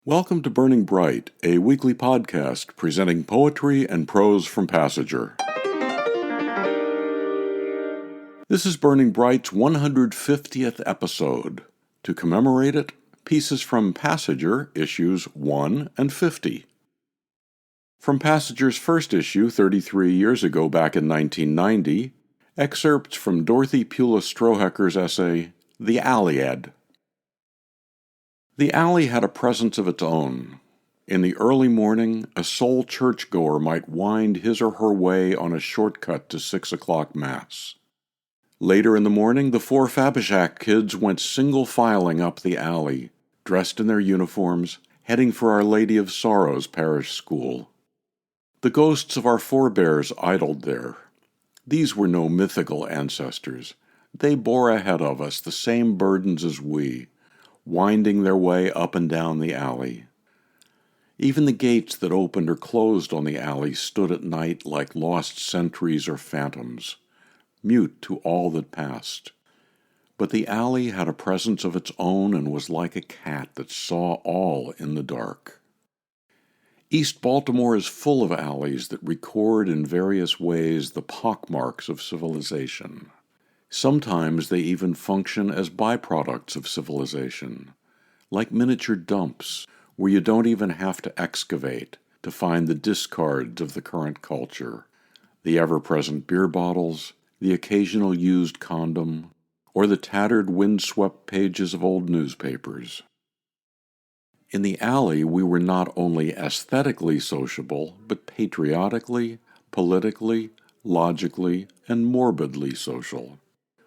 Welcome to Burning Bright, a weekly podcast presenting poetry and prose from Passenger. This is Burning Bright's 150th episode. To commemorate it, pieces from Passenger, issues 1 and 50. From Passenger's first issue 33 years ago back in 1990, excerpts from Dorothy Pula Strohecker's essay, The Alley-Ed. The alley had a presence of its own. In the early morning, a sole churchgoer might wind his or her way on a shortcut to 6 o'clock Mass. Later in the morning, the 4 Fabishak kids went single-filing up the alley, dressed in their uniforms, heading for Our Lady of Sorrows parish school. The ghosts of our forebears idled there. These were no mythical ancestors. They bore ahead of us the same burdens as we, winding their way up and down the alley. Even the gates that opened or closed on the alley stood at night like lost sentries or phantoms, mute to all that passed. But the alley had a presence of its own and was like a cat that saw all in the dark. East Baltimore is full of alleys that record in various ways the pockmarks of civilization. Sometimes they even function as byproducts of civilization, like miniature dumps where you don't even have to excavate to find the discards of the current culture, the ever-present beer bottles, the occasional used condom, or the tattered windswept pages of old newspapers. In the alley, we were not only aesthetically sociable, but patriotically, politically, logically, and morbidly social.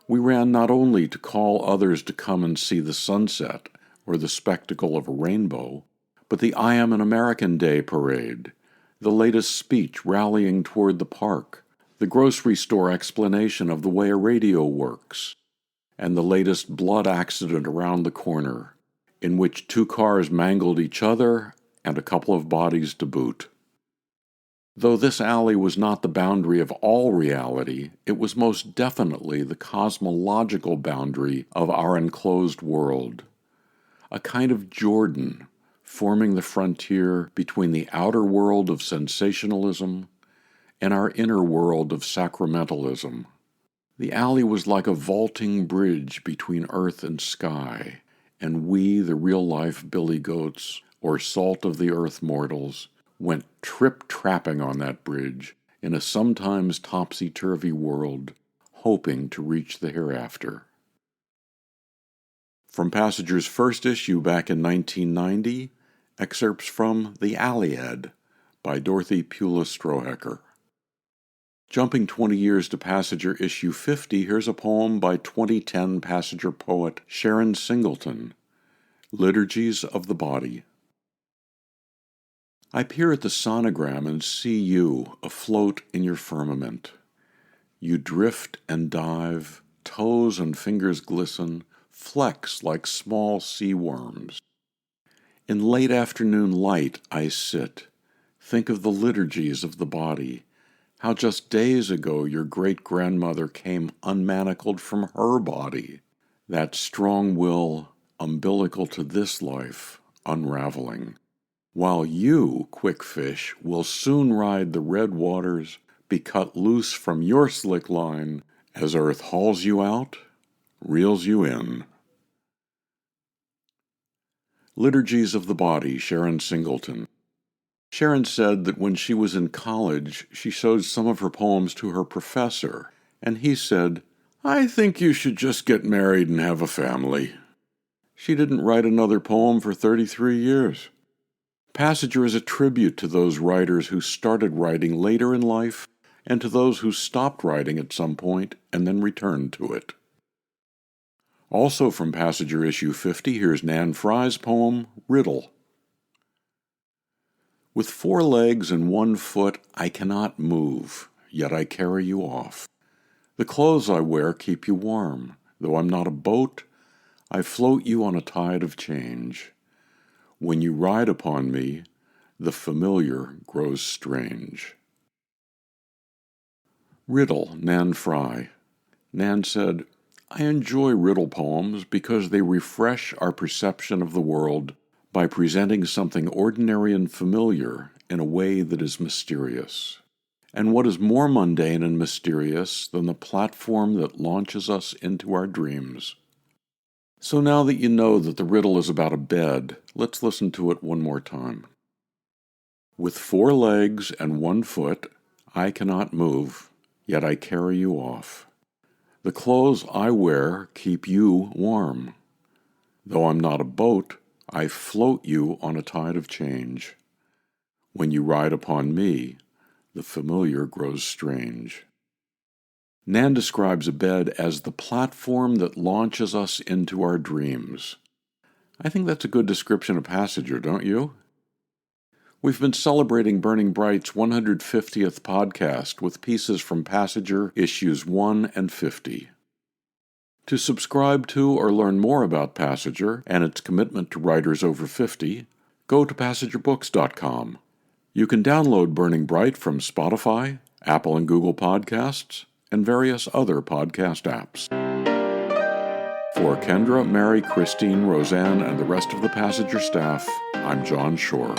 We ran not only to call others to come and see the sunset or the spectacle of a rainbow, but the I Am an American Day parade, the latest speech rallying toward the park, the grocery store explanation of the way a radio works, and the latest blood accident around the corner, in which 2 cars mangled each other and a couple of bodies to boot. Though this alley was not the boundary of all reality, it was most definitely the cosmological boundary of our enclosed world, a kind of Jordan forming the frontier between the outer world of sensationalism and our inner world of sacramentalism. The alley was like a vaulting bridge between earth and sky, and we, the real-life billy goats, or salt-of-the-earth mortals, went trip-trapping on that bridge in a sometimes topsy-turvy world, hoping to reach the hereafter. From Passenger's first issue back in 1990, excerpts from The Alley-Ed by Dorothy Pula Strohecker. Jumping 20 years to Passenger issue 50, here's a poem by 2010 Passenger poet Sharron Singleton, Liturgies of the Body. I peer at the sonogram and see you afloat in your firmament. You drift and dive, toes and fingers glisten, flex like small sea worms. In late afternoon light I sit, think of the liturgies of the body, how just days ago your great-grandmother came unmanacled from her body, that strong will, umbilical to this life, unraveling. While you, quick fish, will soon ride the red waters, be cut loose from your slick line, as earth hauls you out, reels you in. Liturgies of the Body, Sharron Singleton. Sharron said that when she was in college, she showed some of her poems to her professor, and he said, "I think you should just get married and have a family." She didn't write another poem for 33 years. Passenger is a tribute to those writers who started writing later in life and to those who stopped writing at some point and then returned to it. Also from Passenger issue 50, here's Nan Fry's poem, Riddle. With 4 legs and 1 foot, I cannot move, yet I carry you off. The clothes I wear keep you warm. Though I'm not a boat, I float you on a tide of change. When you ride upon me, the familiar grows strange. Riddle, Nan Fry. Nan said, I enjoy riddle poems because they refresh our perception of the world by presenting something ordinary and familiar in a way that is mysterious. And what is more mundane and mysterious than the platform that launches us into our dreams? So now that you know that the riddle is about a bed, let's listen to it one more time. With 4 legs and 1 foot, I cannot move, yet I carry you off. The clothes I wear keep you warm. Though I'm not a boat, I float you on a tide of change. When you ride upon me, the familiar grows strange. Nan describes a bed as the platform that launches us into our dreams. I think that's a good description of Passenger, don't you? We've been celebrating Burning Bright's 150th podcast with pieces from Passenger issues 1 and 50. To subscribe to or learn more about Passenger and its commitment to writers over 50, go to PassengerBooks.com. You can download Burning Bright from Spotify, Apple and Google Podcasts, and various other podcast apps. For Kendra, Mary, Christine, Roseanne, and the rest of the Passenger staff, I'm John Shore.